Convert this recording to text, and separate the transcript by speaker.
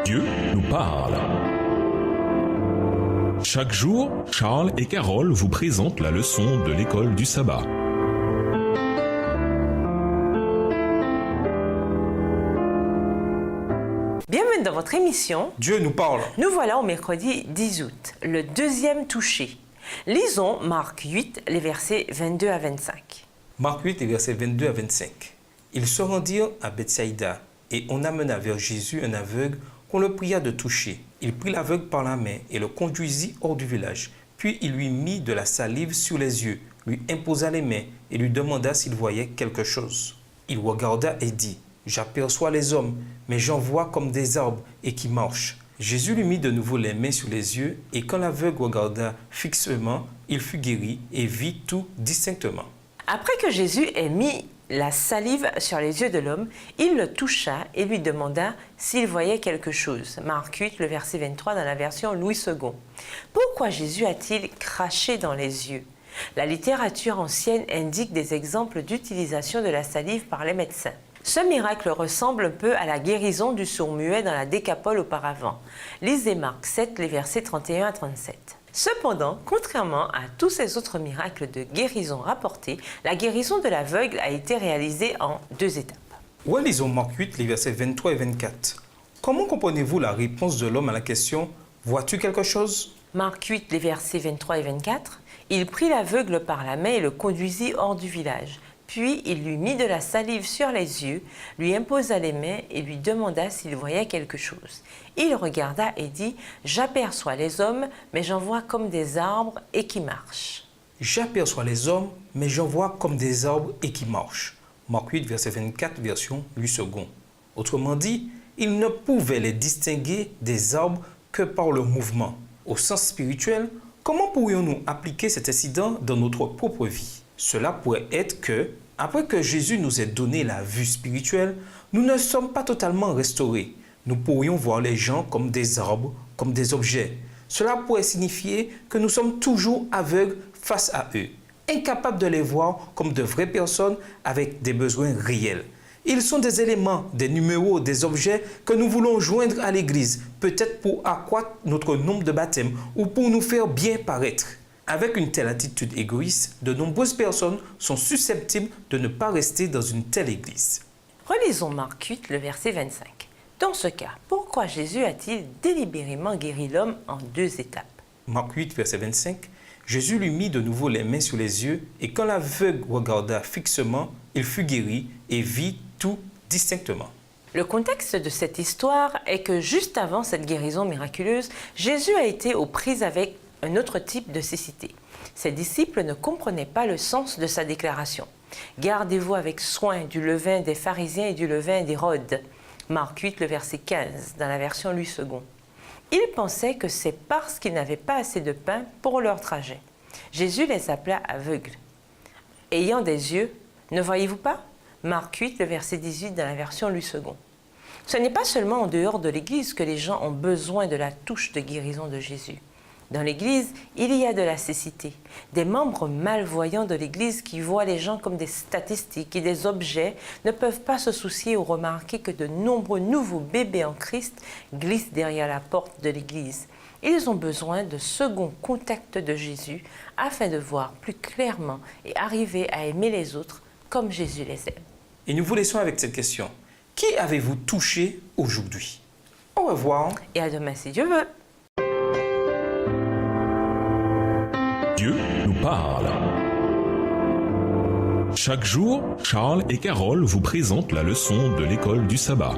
Speaker 1: Dieu nous parle. Chaque jour, Charles et Carole vous présentent la leçon de l'école du sabbat.
Speaker 2: Bienvenue dans votre émission
Speaker 3: Dieu nous parle.
Speaker 2: Nous voilà au mercredi 10 août, le deuxième touché. Lisons Marc 8, les versets 22 à 25.
Speaker 3: Marc 8, les versets 22 à 25. Ils se rendirent à Bethsaïda et on amena vers Jésus un aveugle qu'on le pria de toucher. Il prit l'aveugle par la main et le conduisit hors du village. Puis il lui mit de la salive sur les yeux, lui imposa les mains et lui demanda s'il voyait quelque chose. Il regarda et dit: « J'aperçois les hommes, mais j'en vois comme des arbres et qui marchent. » Jésus lui mit de nouveau les mains sur les yeux et quand l'aveugle regarda fixement, il fut guéri et vit tout distinctement.
Speaker 2: Après que Jésus ait mis la salive sur les yeux de l'homme, il le toucha et lui demanda s'il voyait quelque chose. Marc 8, le verset 23 dans la version Louis II. Pourquoi Jésus a-t-il craché dans les yeux? La littérature ancienne indique des exemples d'utilisation de la salive par les médecins. Ce miracle ressemble un peu à la guérison du sourd-muet dans la Décapole auparavant. Lisez Marc 7, les versets 31 à 37. Cependant, contrairement à tous ces autres miracles de guérison rapportés, la guérison de l'aveugle a été réalisée en 2 étapes.
Speaker 3: Relisons Marc 8, les versets 23 et 24. Comment comprenez-vous la réponse de l'homme à la question « Vois-tu quelque chose ?»
Speaker 2: Marc 8, les versets 23 et 24. Il prit l'aveugle par la main et le conduisit hors du village. Puis il lui mit de la salive sur les yeux, lui imposa les mains et lui demanda s'il voyait quelque chose. Il regarda et dit: « J'aperçois les hommes, mais j'en vois comme des arbres et qui marchent. »
Speaker 3: J'aperçois les hommes, mais j'en vois comme des arbres et qui marchent. Marc 8, verset 24, version Louis II. Autrement dit, il ne pouvait les distinguer des arbres que par leur mouvement. Au sens spirituel, comment pourrions-nous appliquer cet incident dans notre propre vie? Cela pourrait être que, après que Jésus nous ait donné la vue spirituelle, nous ne sommes pas totalement restaurés. Nous pourrions voir les gens comme des arbres, comme des objets. Cela pourrait signifier que nous sommes toujours aveugles face à eux, incapables de les voir comme de vraies personnes avec des besoins réels. Ils sont des éléments, des numéros, des objets que nous voulons joindre à l'Église, peut-être pour accroître notre nombre de baptêmes ou pour nous faire bien paraître. Avec une telle attitude égoïste, de nombreuses personnes sont susceptibles de ne pas rester dans une telle église.
Speaker 2: Relisons Marc 8, le verset 25. Dans ce cas, pourquoi Jésus a-t-il délibérément guéri l'homme en 2 étapes?
Speaker 3: Marc 8, verset 25. Jésus lui mit de nouveau les mains sur les yeux et quand l'aveugle regarda fixement, il fut guéri et vit tout distinctement.
Speaker 2: Le contexte de cette histoire est que juste avant cette guérison miraculeuse, Jésus a été aux prises avec un autre type de cécité. Ses disciples ne comprenaient pas le sens de sa déclaration. « Gardez-vous avec soin du levain des pharisiens et du levain d'Hérode. » Marc 8, le verset 15, dans la version Louis II. Ils pensaient que c'est parce qu'ils n'avaient pas assez de pain pour leur trajet. Jésus les appela aveugles. « Ayant des yeux, ne voyez-vous pas ?» Marc 8, le verset 18, dans la version Louis II. Ce n'est pas seulement en dehors de l'Église que les gens ont besoin de la touche de guérison de Jésus. Dans l'Église, il y a de la cécité, des membres malvoyants de l'Église qui voient les gens comme des statistiques et des objets ne peuvent pas se soucier ou remarquer que de nombreux nouveaux bébés en Christ glissent derrière la porte de l'Église. Ils ont besoin de second contact de Jésus afin de voir plus clairement et arriver à aimer les autres comme Jésus les aime.
Speaker 3: Et nous vous laissons avec cette question. Qui avez-vous touché aujourd'hui? Au revoir.
Speaker 2: Et à demain si Dieu veut.
Speaker 1: Dieu nous parle. Chaque jour, Charles et Carole vous présentent la leçon de l'école du sabbat.